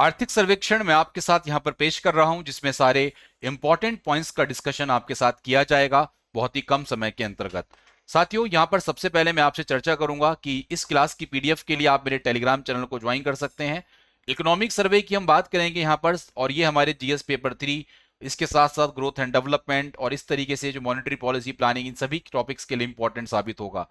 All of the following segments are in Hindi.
आर्थिक सर्वेक्षण मैं आपके साथ यहां पर पेश कर रहा हूं, जिसमें सारे इंपॉर्टेंट पॉइंट्स का डिस्कशन आपके साथ किया जाएगा बहुत ही कम समय के अंतर्गत। साथियों, यहां पर सबसे पहले मैं आपसे चर्चा करूंगा कि इस क्लास की पीडीएफ के लिए आप मेरे टेलीग्राम चैनल को ज्वाइन कर सकते हैं। इकोनॉमिक सर्वे की हम बात करेंगे यहां पर, और ये हमारे जीएस पेपर 3, इसके साथ साथ ग्रोथ एंड डेवलपमेंट और इस तरीके से जो मॉनेटरी पॉलिसी प्लानिंग, इन सभी टॉपिक्स के लिए इंपॉर्टेंट साबित होगा।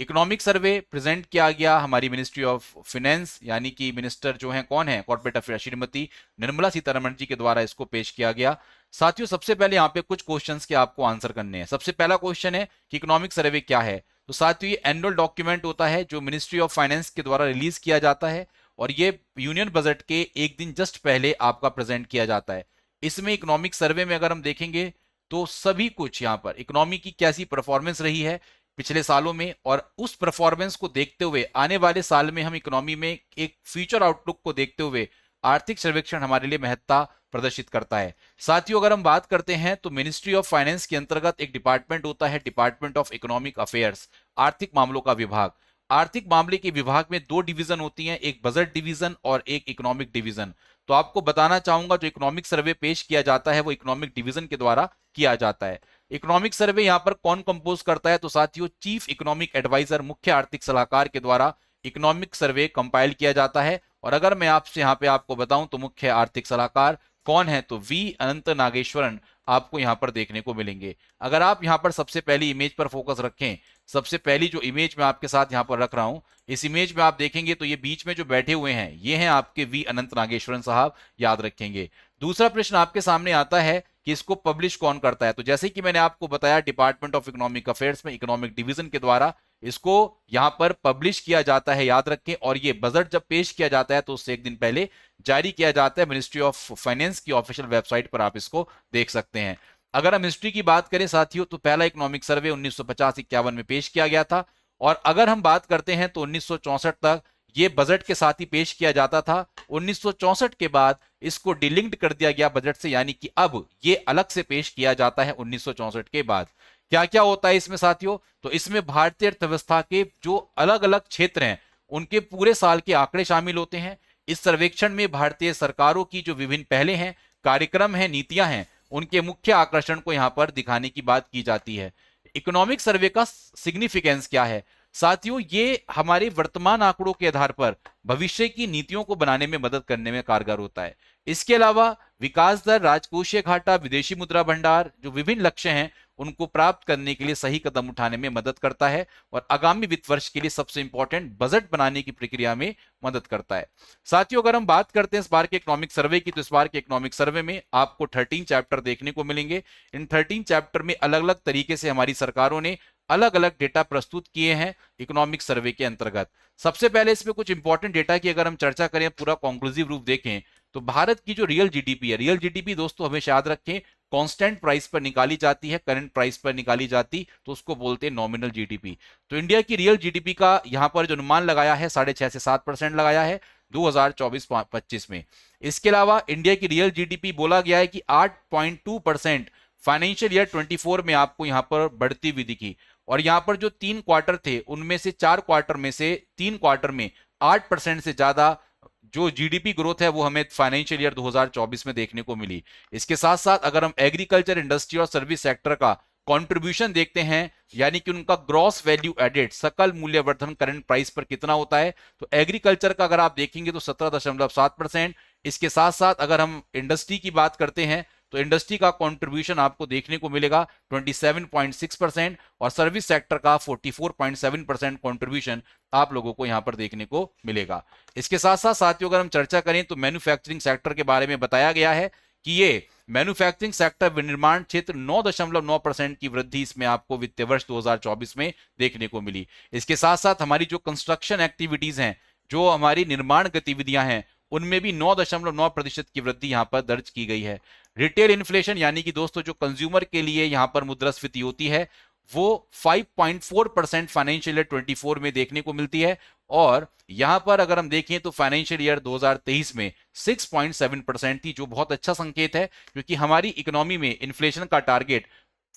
इकोनॉमिक सर्वे प्रेजेंट किया गया हमारी मिनिस्ट्री ऑफ फाइनेंस, यानी कि मिनिस्टर जो हैं कौन है, कॉर्पोरेट अफेयर श्रीमती निर्मला सीतारमण जी के द्वारा इसको पेश किया गया। साथियों, सबसे पहले यहाँ पे कुछ क्वेश्चंस के आपको आंसर करने हैं। सबसे पहला क्वेश्चन है कि इकोनॉमिक सर्वे क्या है। तो साथियों, ये एनुअल डॉक्यूमेंट होता है जो मिनिस्ट्री ऑफ फाइनेंस के द्वारा रिलीज किया जाता है, और ये यूनियन बजट के एक दिन जस्ट पहले आपका प्रेजेंट किया जाता है। इसमें इकोनॉमिक सर्वे में अगर हम देखेंगे तो सभी कुछ यहाँ पर इकोनॉमी की कैसी परफॉर्मेंस रही है पिछले सालों में, और उस परफॉर्मेंस को देखते हुए आने वाले साल में हम इकोनॉमी में एक फ्यूचर आउटलुक को देखते हुए आर्थिक सर्वेक्षण हमारे लिए महत्ता प्रदर्शित करता है। साथियों, अगर हम बात करते हैं तो मिनिस्ट्री ऑफ फाइनेंस के अंतर्गत एक डिपार्टमेंट होता है, डिपार्टमेंट ऑफ इकोनॉमिक अफेयर्स, आर्थिक मामलों का विभाग। आर्थिक मामले के विभाग में दो डिवीजन होती हैं, एक बजट डिवीजन और एक इकोनॉमिक डिवीजन। तो आपको बताना चाहूंगा जो इकोनॉमिक सर्वे पेश किया जाता है वो इकोनॉमिक डिवीजन के द्वारा किया जाता है। इकोनॉमिक सर्वे यहां पर कौन कंपोज करता है, तो साथियों चीफ इकोनॉमिक एडवाइजर, मुख्य आर्थिक सलाहकार के द्वारा इकोनॉमिक सर्वे कंपाइल किया जाता है। और अगर मैं आपसे यहां पे आपको बताऊं तो मुख्य आर्थिक सलाहकार कौन है, तो वी अनंत नागेश्वरन आपको यहां पर देखने को मिलेंगे। अगर आप यहां पर सबसे पहली इमेज पर फोकस रखें, सबसे पहली जो इमेज मैं आपके साथ यहां पर रख रहा हूं, इस इमेज में आप देखेंगे तो ये बीच में जो बैठे हुए हैं ये हैं आपके वी अनंत नागेश्वरन साहब, याद रखेंगे। दूसरा प्रश्न आपके सामने आता है कि इसको पब्लिश कौन करता है। तो जैसे कि मैंने आपको बताया, डिपार्टमेंट ऑफ इकोनॉमिक अफेयर्स में इकोनॉमिक डिवीजन के द्वारा इसको यहां पर पब्लिश किया जाता है, याद रखें। और ये बजट जब पेश किया जाता है तो उससे एक दिन पहले जारी किया जाता है। मिनिस्ट्री ऑफ फाइनेंस की ऑफिशियल वेबसाइट पर आप इसको देख सकते हैं। अगर हम हिस्ट्री की बात करें साथियों, तो पहला इकोनॉमिक सर्वे 1950-51 में पेश किया गया था। और अगर हम बात करते हैं तो 1964 तक ये बजट के साथ ही पेश किया जाता था। 1964 के बाद इसको डिलिंक्ड कर दिया गया बजट से, यानी कि अब ये अलग से पेश किया जाता है 1964 के बाद। क्या क्या होता है इसमें साथियों, तो इसमें भारतीय अर्थव्यवस्था के जो अलग अलग क्षेत्र हैं उनके पूरे साल के आंकड़े शामिल होते हैं। इस सर्वेक्षण में भारतीय सरकारों की जो विभिन्न पहले हैं, कार्यक्रम हैं, नीतियां हैं, उनके मुख्य आकर्षण को यहां पर दिखाने की बात की जाती है। इकोनॉमिक सर्वे का सिग्निफिकेंस क्या है साथियों, ये हमारे वर्तमान आंकड़ों के आधार पर भविष्य की नीतियों को बनाने में मदद करने में कारगर होता है। इसके अलावा विकास दर, राजकोषीय घाटा, विदेशी मुद्रा भंडार, जो विभिन्न लक्ष्य हैं उनको प्राप्त करने के लिए सही कदम उठाने में मदद करता है, और आगामी वित्त वर्ष के लिए सबसे इंपॉर्टेंट बजट बनाने की प्रक्रिया में मदद करता है। साथियों, अगर हम बात करते हैं इस बार के इकोनॉमिक सर्वे की, तो इस बार के इकोनॉमिक सर्वे में आपको 13 चैप्टर देखने को मिलेंगे। इन 13 चैप्टर में अलग अलग तरीके से हमारी सरकारों ने अलग अलग डेटा प्रस्तुत किए हैं इकोनॉमिक सर्वे के अंतर्गत। सबसे पहले इसमें कुछ इंपॉर्टेंट डेटा की अगर हम चर्चा करें, पूरा कॉन्क्लूसिव रूप देखें, तो भारत की जो रियल जीडीपी है, रियल जीडीपी दोस्तों हमेशा याद रखें कांस्टेंट प्राइस पर निकाली जाती है, करंट प्राइस पर निकाली जाती, तो उसको बोलते हैं नॉमिनल जीडीपी। तो इंडिया की रियल जीडीपी का यहां पर जो अनुमान लगाया है 6.5 से 7% लगाया है 2024-25 में। इसके अलावा इंडिया की रियल जीडीपी बोला गया है कि 8.2% फाइनेंशियल ईयर 24 में आपको यहां पर बढ़ती हुई दिखी। और यहां पर जो 3 क्वार्टर थे उनमें से 4 क्वार्टर में से 3 क्वार्टर में 8% से ज्यादा जो जीडीपी ग्रोथ है वो हमें फाइनेंशियल ईयर 2024 में देखने को मिली। इसके साथ साथ अगर हम एग्रीकल्चर, इंडस्ट्री और सर्विस सेक्टर का कंट्रीब्यूशन देखते हैं, यानी कि उनका ग्रॉस वैल्यू एडेड, सकल मूल्यवर्धन करंट प्राइस पर कितना होता है, तो एग्रीकल्चर का अगर आप देखेंगे तो 17.7%। इसके साथ साथ अगर हम इंडस्ट्री की बात करते हैं तो इंडस्ट्री का कंट्रीब्यूशन आपको देखने को मिलेगा 27.6%, और सर्विस सेक्टर का 44.7% कंट्रीब्यूशन आप लोगों को यहां पर देखने को मिलेगा। इसके साथ साथ साथियों अगर हम चर्चा करें तो मैन्युफैक्चरिंग सेक्टर के बारे में बताया गया है कि ये मैन्युफैक्चरिंग सेक्टर, विनिर्माण क्षेत्र 9.9% की वृद्धि इसमें आपको वित्तीय वर्ष 2024 में देखने को मिली। इसके साथ साथ हमारी जो कंस्ट्रक्शन एक्टिविटीज हैं, जो हमारी निर्माण गतिविधियां हैं, उनमें भी 9.9% की वृद्धि यहां पर दर्ज की गई है। रिटेल इन्फ्लेशन, यानी कि दोस्तों जो कंज्यूमर के लिए यहां पर मुद्रास्फीति होती है, वो 5.4% फाइनेंशियल ईयर 24 में देखने को मिलती है। और यहां पर अगर हम देखें तो फाइनेंशियल ईयर 2023 में 6.7% थी, जो बहुत अच्छा संकेत है, क्योंकि हमारी इकोनॉमी में इन्फ्लेशन का टारगेट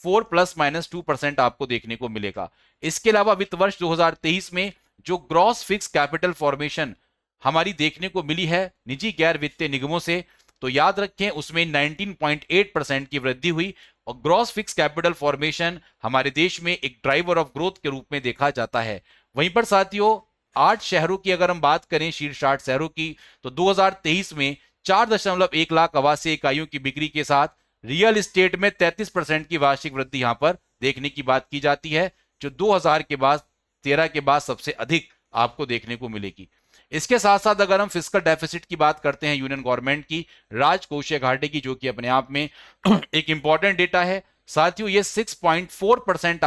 4 ± 2% आपको देखने को मिलेगा। इसके अलावा वित्त वर्ष 2023 में जो ग्रॉस फिक्स कैपिटल फॉर्मेशन हमारी देखने को मिली है निजी गैर वित्तीय निगमों से, तो याद रखें उसमें 19.8% की वृद्धि हुई। और ग्रॉस फिक्स कैपिटल फॉर्मेशन हमारे देश में एक ड्राइवर ऑफ ग्रोथ के रूप में देखा जाता है। वहीं पर साथियों 8 शहरों की अगर हम बात करें, शीर्ष 8 शहरों की, तो 2023 में 4.1 लाख आवासीय इकाइयों की बिक्री के साथ रियल एस्टेट में 33% की वार्षिक वृद्धि यहां पर देखने की बात की जाती है, जो 2000 के बाद 13 के बाद सबसे अधिक आपको देखने को मिलेगी। इसके साथ साथ अगर हम फिस्कल डेफिसिट की बात करते हैं यूनियन गवर्नमेंट की, राजकोषीय घाटे की, जो कि अपने आप में एक इंपॉर्टेंट डेटा है साथियों, ये 6.4%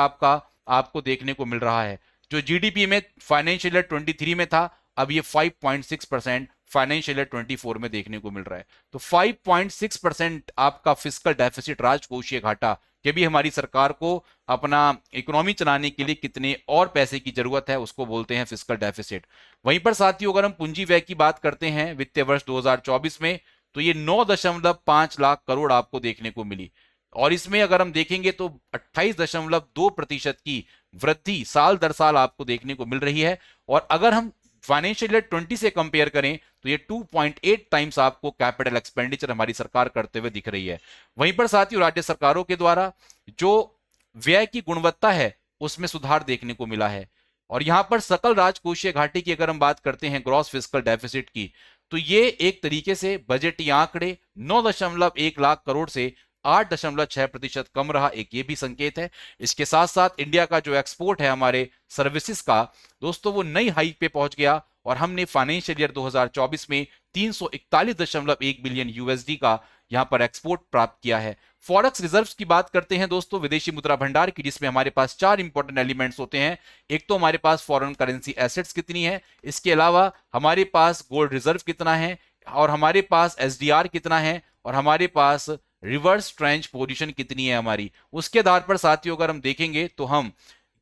आपको देखने को मिल रहा है, जो जीडीपी में फाइनेंशियल ईयर 23 में था, अब ये 5.6% फाइनेंशियल ईयर 24 में देखने को मिल रहा है। तो 5.6% आपका फिस्कल डेफिसिट, राजकोषीय घाटा, कि भी हमारी सरकार को अपना इकोनॉमी चलाने के लिए कितने और पैसे की जरूरत है, उसको बोलते हैं फिस्कल डेफिसिट। वहीं पर साथियों अगर हम पूंजी व्यय की बात करते हैं वित्तीय वर्ष 2024 में, तो ये 9.5 लाख करोड़ आपको देखने को मिली। और इसमें अगर हम देखेंगे तो 28.2% की वृद्धि साल दर साल आपको देखने को मिल रही है। और अगर हम फाइनेंशियल ईयर 20 से कंपेयर करें तो ये 2.8 टाइम्स आपको कैपिटल एक्सपेंडिचर हमारी सरकार करते हुए दिख रही है। वहीं पर साथियों राज्य सरकारों के द्वारा जो व्यय की गुणवत्ता है उसमें सुधार देखने को मिला है। और यहां पर सकल राजकोषीय घाटे की अगर हम बात करते हैं, ग्रॉस फिस्कल डेफिसिट की, तो ये एक तरीके से बजटीय आंकड़े 9.1 लाख करोड़ से 8.6% कम रहा, एक ये भी संकेत है। इसके साथ साथ इंडिया का जो एक्सपोर्ट है हमारे सर्विसेज का दोस्तों, वो नई हाई पे पहुंच गया और हमने फाइनेंशियल ईयर 2024 में 341.1 बिलियन यूएसडी का यहां पर एक्सपोर्ट प्राप्त किया है। फॉरेक्स रिजर्व्स की बात करते हैं दोस्तों, विदेशी मुद्रा भंडार की, जिसमें हमारे पास 4 इंपॉर्टेंट एलिमेंट्स होते हैं। एक तो हमारे पास फॉरेन करेंसी एसेट्स कितनी है, इसके अलावा हमारे पास गोल्ड रिजर्व कितना है, और हमारे पास एसडीआर कितना है, और हमारे पास रिवर्स ट्रेंच पोजीशन कितनी है हमारी। उसके आधार पर साथियों अगर हम देखेंगे तो हम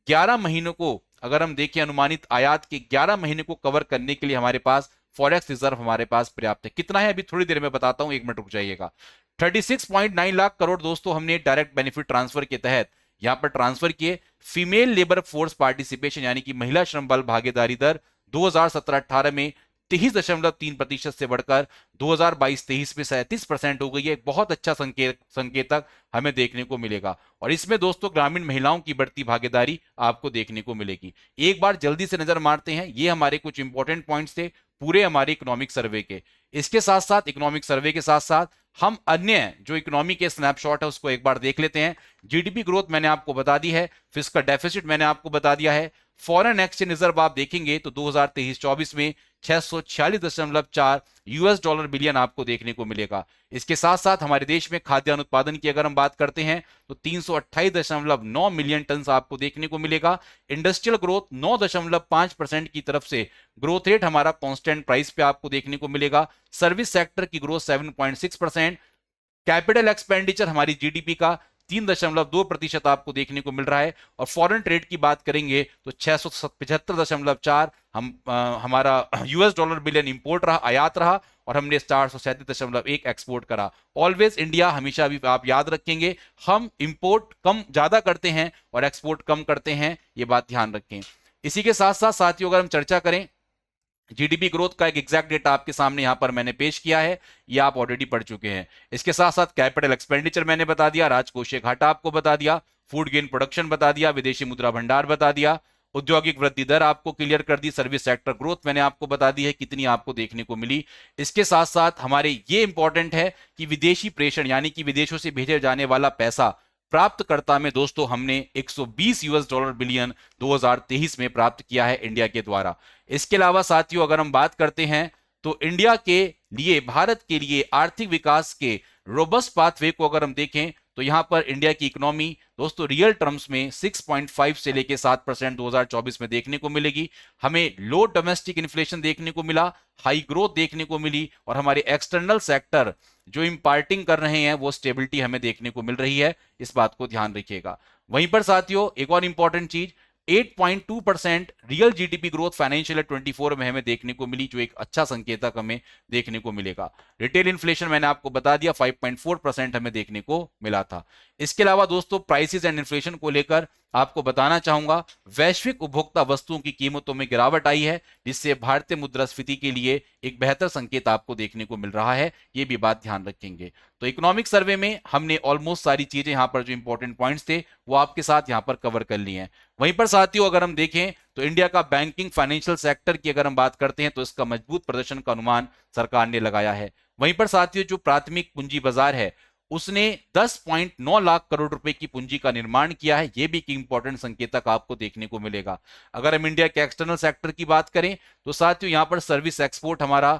11 महीनों को अगर हम देखें, अनुमानित आयात के 11 महीने को कवर करने के लिए हमारे पास फॉरेक्स रिजर्व हमारे पास पर्याप्त है। कितना है अभी थोड़ी देर में बताता हूं, 1 मिनट रुक जाइएगा। 36.9 लाख करोड़ दोस्तों हमने डायरेक्ट बेनिफिट ट्रांसफर के तहत यहां पर ट्रांसफर किए। फीमेल लेबर फोर्स पार्टिसिपेशन यानी कि महिला श्रम बल भागीदारी दर 2017-18 में 23.3% से बढ़कर 2022-23 में 37% हो गई है। एक बहुत अच्छा संकेतक हमें देखने को मिलेगा। और इसमें दोस्तों ग्रामीण महिलाओं की बढ़ती भागीदारी आपको देखने को मिलेगी। एक बार जल्दी से नजर मारते हैं, ये हमारे कुछ इंपॉर्टेंट पॉइंट्स थे पूरे हमारे इकोनॉमिक सर्वे के। इसके साथ साथ इकोनॉमिक सर्वे के साथ साथ हम अन्य जो इकोनॉमी के स्नैपशॉट है उसको एक बार देख लेते हैं। जीडीपी ग्रोथ मैंने आपको बता दी है, फिस्कल डेफिसिट मैंने आपको बता दिया है, फॉरेन एक्सचेंज रिजर्व आप देखेंगे तो 2023-24 में 646.4 यूएस डॉलर बिलियन आपको देखने को मिलेगा। इसके साथ साथ हमारे देश में खाद्यान्न उत्पादन की अगर हम बात करते हैं तो 328.9 मिलियन टन आपको देखने को मिलेगा। इंडस्ट्रियल ग्रोथ 9.5% की तरफ से ग्रोथ रेट हमारा कांस्टेंट प्राइस पे आपको देखने को मिलेगा। सर्विस सेक्टर की ग्रोथ 7.6%, कैपिटल एक्सपेंडिचर हमारी जीडीपी का 3.2% आपको देखने को मिल रहा है। और फॉरेन ट्रेड की बात करेंगे तो 675.4 हमारा यूएस डॉलर बिलियन इंपोर्ट रहा, आयात रहा, और हमने 437.1 एक्सपोर्ट करा। ऑलवेज इंडिया, हमेशा भी आप याद रखेंगे, हम इंपोर्ट कम ज्यादा करते हैं और एक्सपोर्ट कम करते हैं, ये बात ध्यान रखें। इसी के साथ साथ साथियों अगर हम चर्चा करें जीडीपी ग्रोथ का, एक एग्जैक्ट डेटा आपके सामने यहां पर मैंने पेश किया है, ये आप ऑलरेडी पढ़ चुके हैं। इसके साथ साथ कैपिटल एक्सपेंडिचर मैंने बता दिया, राजकोषीय घाटा आपको बता दिया, फूड गेन प्रोडक्शन बता दिया, विदेशी मुद्रा भंडार बता दिया, औद्योगिक वृद्धि दर आपको क्लियर कर दी, सर्विस सेक्टर ग्रोथ मैंने आपको बता दी है कितनी आपको देखने को मिली। इसके साथ साथ हमारे ये इंपॉर्टेंट है कि विदेशी प्रेषण यानी कि विदेशों से भेजे जाने वाला पैसा प्राप्तकर्ता में दोस्तों हमने 120 यूएस डॉलर बिलियन 2023 में प्राप्त किया है इंडिया के द्वारा। इसके अलावा साथियों अगर हम बात करते हैं तो इंडिया के लिए, भारत के लिए आर्थिक विकास के रोबस्ट पाथवे को अगर हम देखें तो यहां पर इंडिया की इकोनॉमी दोस्तों रियल टर्म्स में 6.5 से लेकर 7% 2024 में देखने को मिलेगी। हमें लो डोमेस्टिक इन्फ्लेशन देखने को मिला, हाई ग्रोथ देखने को मिली, और हमारे एक्सटर्नल सेक्टर जो इंपार्टिंग कर रहे हैं वो स्टेबिलिटी हमें देखने को मिल रही है, इस बात को ध्यान रखिएगा। वहीं पर साथियों एक और इंपॉर्टेंट चीज, 8.2% रियल जीडीपी ग्रोथ फाइनेंशियल 24 में हमें देखने को मिली, जो एक अच्छा संकेतक हमें देखने को मिलेगा। रिटेल इन्फ्लेशन मैंने आपको बता दिया 5.4% हमें देखने को मिला था। इसके अलावा दोस्तों प्राइसेस एंड इन्फ्लेशन को लेकर आपको बताना चाहूंगा, वैश्विक उपभोक्ता वस्तुओं की कीमतों में गिरावट आई है, जिससे भारतीय मुद्रास्फीति के लिए एक बेहतर संकेत आपको देखने को मिल रहा है। ये भी बात ध्यान रखेंगे। तो इकोनॉमिक सर्वे में हमने ऑलमोस्ट सारी चीजें यहां पर जो इंपॉर्टेंट पॉइंट्स थे वो आपके साथ यहां पर कवर कर ली हैं। वहीं पर साथियों अगर हम देखें तो इंडिया का बैंकिंग फाइनेंशियल सेक्टर की अगर हम बात करते हैं तो इसका मजबूत प्रदर्शन का अनुमान सरकार ने लगाया है। वहीं पर साथियों जो प्राथमिक पूंजी बाजार है उसने 10.9 लाख करोड़ रुपए की पूंजी का निर्माण किया है। यह भी एक इंपॉर्टेंट संकेतक आपको देखने को मिलेगा। अगर हम इंडिया के एक्सटर्नल सेक्टर की बात करें तो साथियों यहां पर सर्विस एक्सपोर्ट हमारा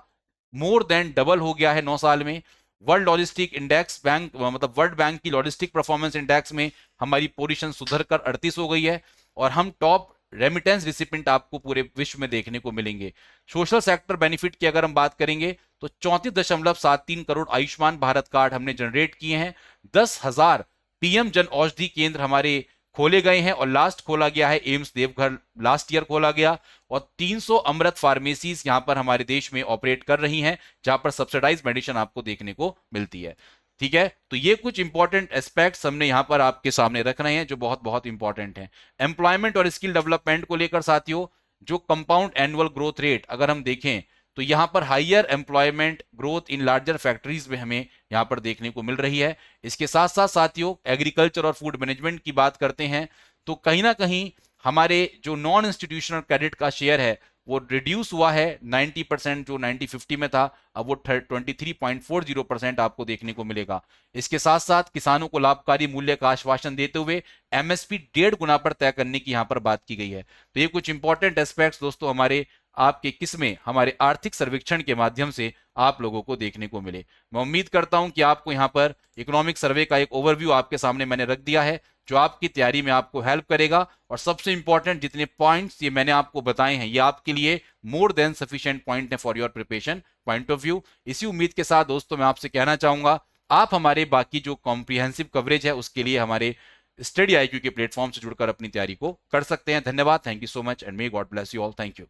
मोर देन डबल हो गया है 9 साल में। वर्ल्ड लॉजिस्टिक इंडेक्स बैंक मतलब वर्ल्ड बैंक की लॉजिस्टिक परफॉर्मेंस इंडेक्स में हमारी पोजीशन सुधरकर 38 हो गई है और हम टॉप रेमिटेंस रिसिपेंट आपको पूरे विश्व में देखने को मिलेंगे। सोशल सेक्टर बेनिफिट की अगर हम बात करेंगे तो 34.73 करोड़ आयुष्मान भारत कार्ड हमने जनरेट किए हैं। 10,000 पीएम जन औषधि केंद्र हमारे खोले गए हैं और लास्ट खोला गया है एम्स देवघर, लास्ट ईयर खोला गया। और 300 अमृत फार्मेसीज यहां पर हमारे देश में ऑपरेट कर रही हैं, जहां पर सब्सिडाइज मेडिसिन आपको देखने को मिलती है। ठीक है, तो ये कुछ इंपॉर्टेंट एस्पेक्ट्स हमने यहां पर आपके सामने रख रहे हैं जो बहुत बहुत इंपॉर्टेंट हैं। एम्प्लॉयमेंट और स्किल डेवलपमेंट को लेकर साथियों जो कंपाउंड एनुअल ग्रोथ रेट अगर हम देखें तो यहां पर higher employment growth in larger factories में हमें यहां पर देखने को मिल रही है। इसके साथ साथ साथियों एग्रीकल्चर और फूड मैनेजमेंट की बात करते हैं तो कहीं ना कहीं हमारे जो नॉन इंस्टीट्यूशनल क्रेडिट का शेयर है वो रिड्यूस हुआ है 90%, जो 90-50 में था अब वो 23.40% आपको देखने को मिलेगा। इसके साथ साथ किसानों को लाभकारी मूल्य का आश्वासन देते हुए एमएसपी 1.5 गुना पर तय करने की यहां पर बात की गई है। तो ये कुछ इंपॉर्टेंट एस्पेक्ट्स दोस्तों हमारे आपके किस्में हमारे आर्थिक सर्वेक्षण के माध्यम से आप लोगों को देखने को मिले। मैं उम्मीद करता हूं कि आपको यहां पर इकोनॉमिक सर्वे का एक ओवरव्यू आपके सामने मैंने रख दिया है जो आपकी तैयारी में आपको हेल्प करेगा। और सबसे इंपॉर्टेंट जितने पॉइंट्स ये मैंने आपको बताए हैं ये आपके लिए मोर देन सफिशिएंट पॉइंट है for your preparation point of view. इसी उम्मीद के साथ दोस्तों मैं आपसे कहना चाहूंगा आप हमारे बाकी जो कॉम्प्रिहेंसिव कवरेज है उसके लिए हमारे स्टडी IQ के प्लेटफॉर्म से जुड़कर अपनी तैयारी को कर सकते हैं। धन्यवाद, thank you so much and may God bless you all. Thank you.